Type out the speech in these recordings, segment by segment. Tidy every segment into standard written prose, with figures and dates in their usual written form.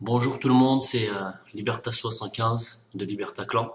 Bonjour tout le monde, c'est Libertas75 de Liberta Clan.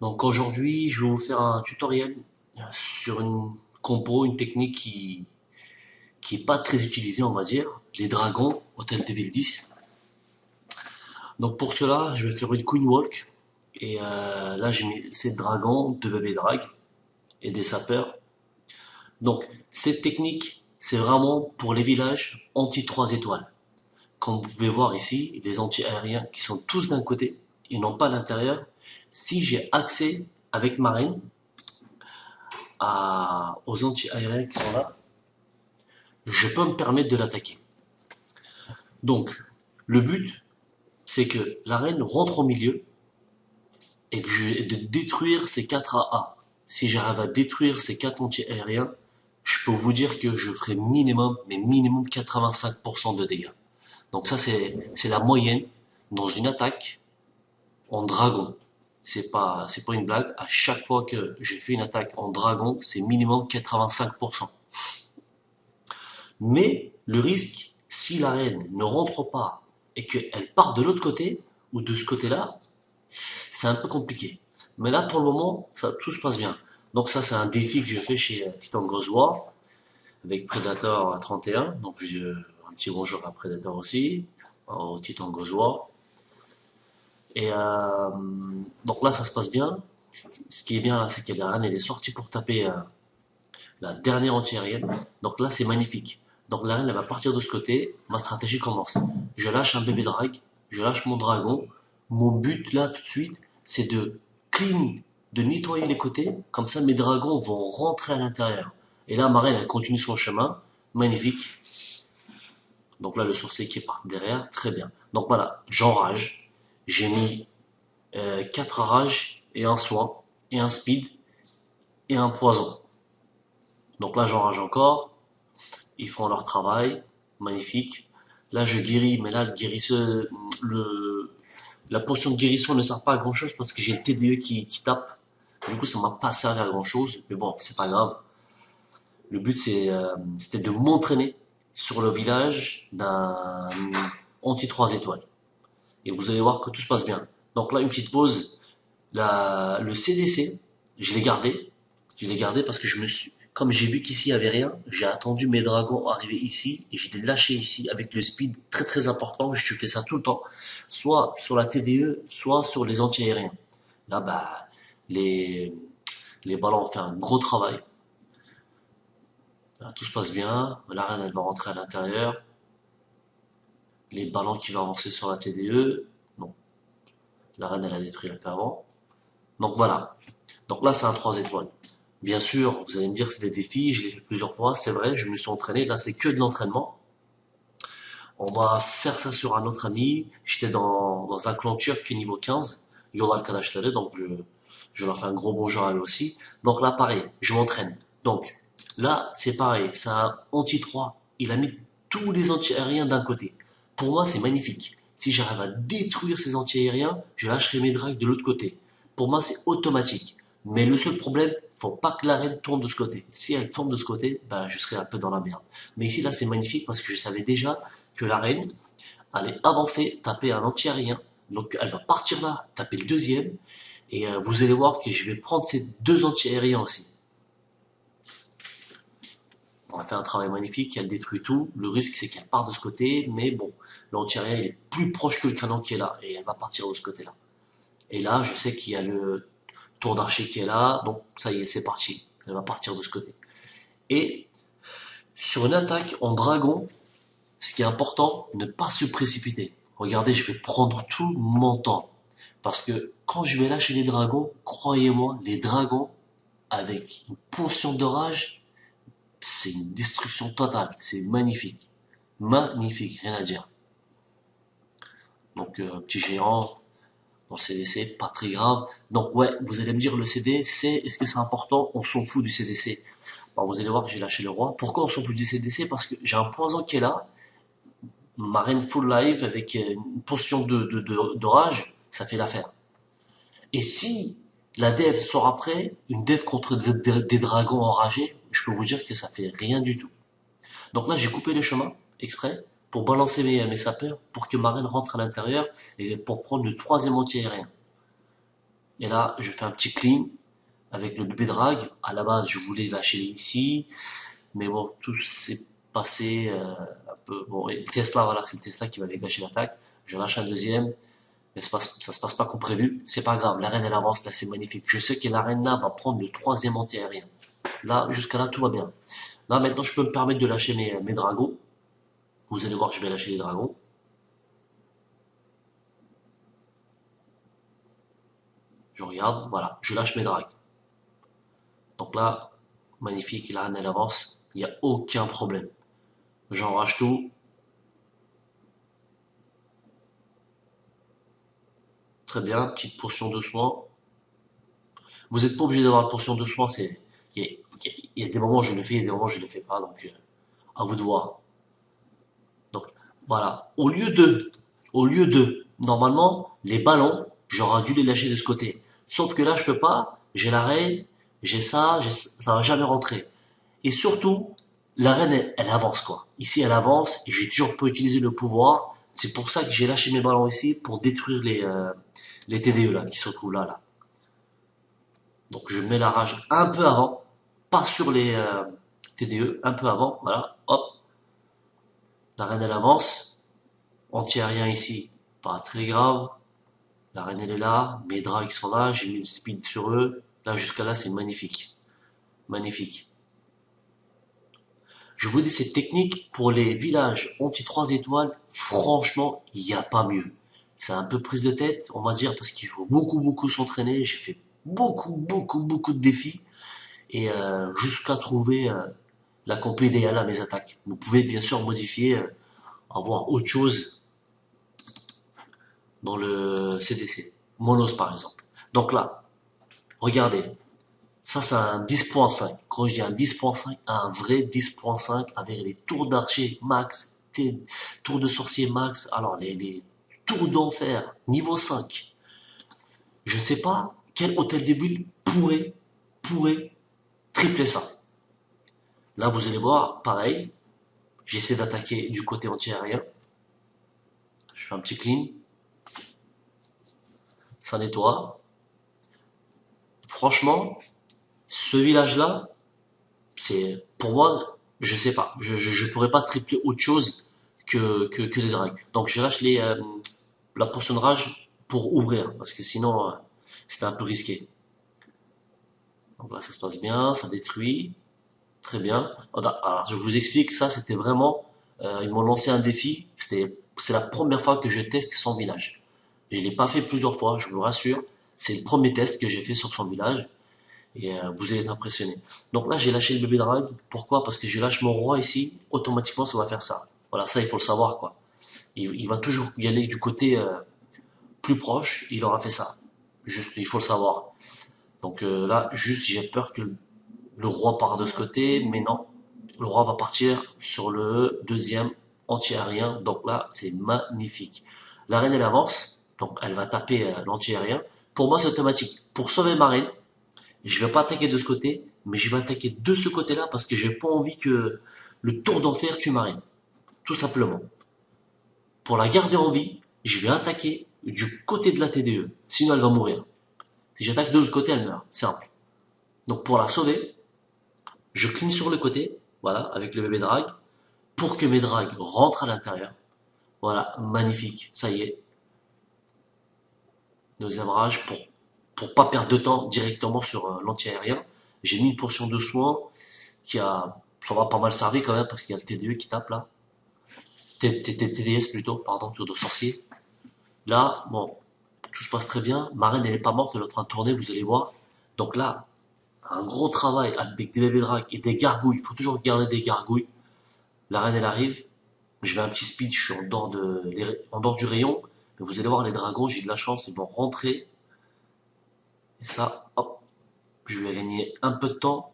Donc aujourd'hui, je vais vous faire un tutoriel sur une compo, une technique qui est pas très utilisée, on va dire, les dragons Hôtel de Ville 10. Donc pour cela, je vais faire une Queen Walk et là j'ai mis 7 dragons, 2 bébés drag et des sapeurs. Donc cette technique, c'est vraiment pour les villages anti 3 étoiles. Comme vous pouvez voir ici, les anti-aériens qui sont tous d'un côté, ils n'ont pas l'intérieur. Si j'ai accès avec ma reine aux anti-aériens qui sont là, je peux me permettre de l'attaquer. Donc, le but, c'est que la reine rentre au milieu et de détruire ces 4 AA. Si j'arrive à détruire ces 4 anti-aériens, je peux vous dire que je ferai minimum, mais minimum 85% de dégâts. Donc ça, c'est la moyenne dans une attaque en dragon. C'est pas une blague. À chaque fois que j'ai fait une attaque en dragon, c'est minimum 85%. Mais le risque, si la reine ne rentre pas et qu'elle part de l'autre côté ou de ce côté-là, c'est un peu compliqué. Mais là, pour le moment, tout se passe bien. Donc ça, c'est un défi que je fais chez Titan War avec Predator 31. Donc un petit bonjour à Predator aussi, au Titan War. Et donc là, ça se passe bien. Ce qui est bien là, c'est que la reine elle est sortie pour taper la dernière anti-aérienne. Donc là, c'est magnifique. Donc la reine elle va partir de ce côté. Ma stratégie commence. Je lâche un bébé drag, je lâche mon dragon. Mon but là, tout de suite, c'est de clean, de nettoyer les côtés. Comme ça, mes dragons vont rentrer à l'intérieur. Et là, ma reine elle continue son chemin. Magnifique. Donc là, le sourcier qui est par derrière, très bien. Donc voilà, j'enrage. J'ai mis 4 rages et un soin et un speed et un poison. Donc là j'enrage encore, ils font leur travail, magnifique. Là je guéris, mais là la potion de guérison ne sert pas à grand chose parce que j'ai le TDE qui tape. Du coup ça m'a pas servi à grand chose, mais bon c'est pas grave. Le but c'était de m'entraîner sur le village d'un anti 3 étoiles. Et vous allez voir que tout se passe bien. Donc là une petite pause. Le CDC, je l'ai gardé. Je l'ai gardé parce que comme j'ai vu qu'ici il n'y avait rien, j'ai attendu mes dragons arriver ici et je l'ai lâché ici avec le speed très très important. Je fais ça tout le temps, soit sur la TDE, soit sur les anti-aériens. Là, bah, les, les ballons ont fait un gros travail. Là, tout se passe bien. La reine, elle va rentrer à l'intérieur. Les ballons qui vont avancer sur la TDE. Non, la reine, elle a détruit un peu avant. Donc voilà. Donc là, c'est un 3 étoiles. Bien sûr, vous allez me dire que c'est des défis, je l'ai fait plusieurs fois, c'est vrai, je me suis entraîné, là c'est que de l'entraînement. On va faire ça sur un autre ami, j'étais dans un clan turc qui est niveau 15, Yola Kadashtale, donc je leur fais un gros bonjour à eux aussi. Donc là pareil, je m'entraîne. Donc là c'est pareil, c'est un anti-3, il a mis tous les anti-aériens d'un côté. Pour moi c'est magnifique. Si j'arrive à détruire ces anti-aériens, je lâcherai mes drags de l'autre côté. Pour moi c'est automatique. Mais le seul problème, faut pas que l'arène tourne de ce côté. Si elle tourne de ce côté, ben, je serai un peu dans la merde. Mais ici, là, c'est magnifique parce que je savais déjà que l'arène allait avancer, taper un anti-aérien. Donc, elle va partir là, taper le deuxième. Et vous allez voir que je vais prendre ces deux anti-aériens aussi. On a fait un travail magnifique, elle détruit tout. Le risque, c'est qu'elle part de ce côté. Mais bon, l'anti-aérien, il est plus proche que le canon qui est là. Et elle va partir de ce côté-là. Et là, je sais qu'il y a le tour d'archer qui est là, donc ça y est, c'est parti. Elle va partir de ce côté. Et sur une attaque en dragon, ce qui est important, ne pas se précipiter. Regardez, je vais prendre tout mon temps. Parce que quand je vais lâcher les dragons, croyez-moi, les dragons, avec une potion d'orage, c'est une destruction totale. C'est magnifique. Magnifique, rien à dire. Donc, petit géant, dans le CDC, pas très grave. Donc ouais, vous allez me dire le CDC, est-ce que c'est important? On s'en fout du CDC. Bon, vous allez voir que j'ai lâché le roi. Pourquoi on s'en fout du CDC? Parce que j'ai un poison qui est là, ma reine full life avec une potion d'orage, ça fait l'affaire. Et si la dev sort après, une dev contre des dragons enragés, je peux vous dire que ça fait rien du tout. Donc là, j'ai coupé le chemin, exprès. pour balancer mes sapeurs, pour que ma reine rentre à l'intérieur et pour prendre le troisième anti-aérien. Et là, je fais un petit clean avec le bébé drag. À la base, je voulais lâcher ici, mais bon, tout s'est passé un peu. Bon, et le Tesla, voilà, c'est le Tesla qui m'avait gâché l'attaque. Je lâche un deuxième, mais ça se passe pas comme prévu. C'est pas grave, la reine elle avance, là c'est magnifique. Je sais que la reine là va prendre le troisième anti-aérien. Là, jusqu'à là, tout va bien. Là, maintenant, je peux me permettre de lâcher mes dragons. Vous allez voir, je vais lâcher les dragons. Je regarde, voilà, je lâche mes drags. Donc là, magnifique, la reine elle avance, il n'y a aucun problème. J'enrage tout, très bien, petite portion de soin. Vous n'êtes pas obligé d'avoir une portion de soin, il y a des moments où je le fais, il y a des moments où je ne le fais pas, donc à vous de voir. Donc voilà, normalement, les ballons, j'aurais dû les lâcher de ce côté. Sauf que là, je peux pas, j'ai l'arrêt, ça va jamais rentrer. Et surtout, la reine, elle avance quoi. Ici, elle avance et j'ai toujours pas utilisé le pouvoir. C'est pour ça que j'ai lâché mes ballons ici pour détruire les TDE là qui se trouvent là. Donc je mets la rage un peu avant, pas sur les TDE, un peu avant. Voilà, hop, la reine elle avance. Anti-aérien ici, pas très grave. La reine elle est là, mes drags sont là, j'ai mis le speed sur eux. Là jusqu'à là c'est magnifique, magnifique. Je vous dis, cette technique pour les villages anti 3 étoiles, franchement, il n'y a pas mieux. C'est un peu prise de tête, on va dire, parce qu'il faut beaucoup s'entraîner. J'ai fait beaucoup de défis et jusqu'à trouver la compo idéale à mes attaques. Vous pouvez bien sûr modifier, avoir autre chose dans le CDC. Monos par exemple. Donc là, regardez, ça, c'est un 10.5. Quand je dis un 10.5, un vrai 10.5 avec les tours d'archer max, tours de sorcier max, alors les tours d'enfer niveau 5. Je ne sais pas quel hôtel de ville pourrait tripler ça. Là, vous allez voir, pareil, j'essaie d'attaquer du côté anti-aérien. Je fais un petit clean. Ça nettoie. Franchement, ce village-là, c'est pour moi, je sais pas, je pourrais pas tripler autre chose que les drags. Donc je lâche la potion de rage pour ouvrir parce que sinon c'était un peu risqué. Donc là ça se passe bien, ça détruit, très bien. Alors je vous explique, ça c'était vraiment, ils m'ont lancé un défi. C'est la première fois que je teste son village. Je l'ai pas fait plusieurs fois, je vous rassure. C'est le premier test que j'ai fait sur son village. Et vous allez être impressionné. Donc là, j'ai lâché le bébé drague. Pourquoi? Parce que je lâche mon roi ici, automatiquement, ça va faire ça. Voilà, ça, il faut le savoir, quoi. Il va toujours y aller du côté plus proche, il aura fait ça. Juste, il faut le savoir. Donc là, juste, j'ai peur que le roi parte de ce côté, mais non. Le roi va partir sur le deuxième anti-aérien. Donc là, c'est magnifique. La reine, elle avance. Donc, elle va taper l'anti-aérien. Pour moi, c'est automatique. Pour sauver ma reine, je vais pas attaquer de ce côté, mais je vais attaquer de ce côté-là parce que j'ai pas envie que le tour d'enfer tue Marine. Tout simplement. Pour la garder en vie, je vais attaquer du côté de la TDE. Sinon, elle va mourir. Si j'attaque de l'autre côté, elle meurt. Simple. Donc, pour la sauver, je cligne sur le côté, voilà, avec le bébé drag, pour que mes drags rentrent à l'intérieur. Voilà, magnifique. Ça y est. Deuxième rage pour pas perdre de temps directement sur l'anti-aérien. J'ai mis une portion de soin ça va pas mal servi quand même parce qu'il y a le TDE qui tape là. TDS plutôt, pardon, tour de sorcier. Là, bon, tout se passe très bien. Ma reine, elle est pas morte, elle est en train de tourner, vous allez voir. Donc là, un gros travail avec des bébés dracs et des gargouilles. Il faut toujours garder des gargouilles. La reine, elle arrive. Je mets un petit speed, je suis en dehors du rayon. Mais vous allez voir, les dragons, j'ai de la chance, ils vont rentrer. Et ça, hop, je lui ai gagné un peu de temps.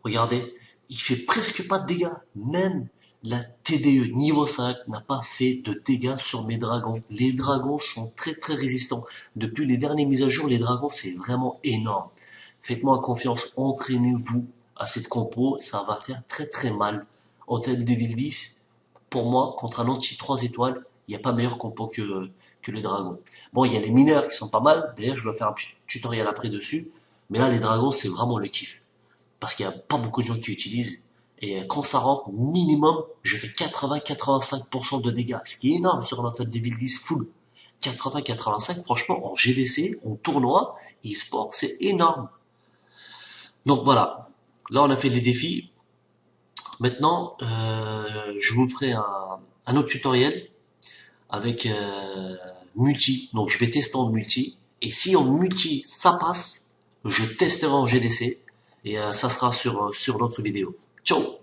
Regardez, il fait presque pas de dégâts. Même la TDE niveau 5 n'a pas fait de dégâts sur mes dragons. Les dragons sont très résistants. Depuis les dernières mises à jour, les dragons c'est vraiment énorme. Faites-moi confiance, entraînez-vous à cette compo, ça va faire très mal. Hôtel de Ville 10, pour moi, contre un anti 3 étoiles, il n'y a pas meilleur compo que les dragons. Bon, il y a les mineurs qui sont pas mal. D'ailleurs, je vais faire un petit tutoriel après dessus. Mais là, les dragons, c'est vraiment le kiff. Parce qu'il n'y a pas beaucoup de gens qui utilisent. Et quand ça rentre, minimum, je fais 80-85% de dégâts. Ce qui est énorme sur un Total Devil 10 full. 80-85, franchement, en GDC, en tournoi, e-sport, c'est énorme. Donc voilà. Là, on a fait les défis. Maintenant, je vous ferai un autre tutoriel avec multi. Donc je vais tester en multi. Et si en multi ça passe, je testerai en GDC. Et ça sera sur l'autre vidéo. Ciao!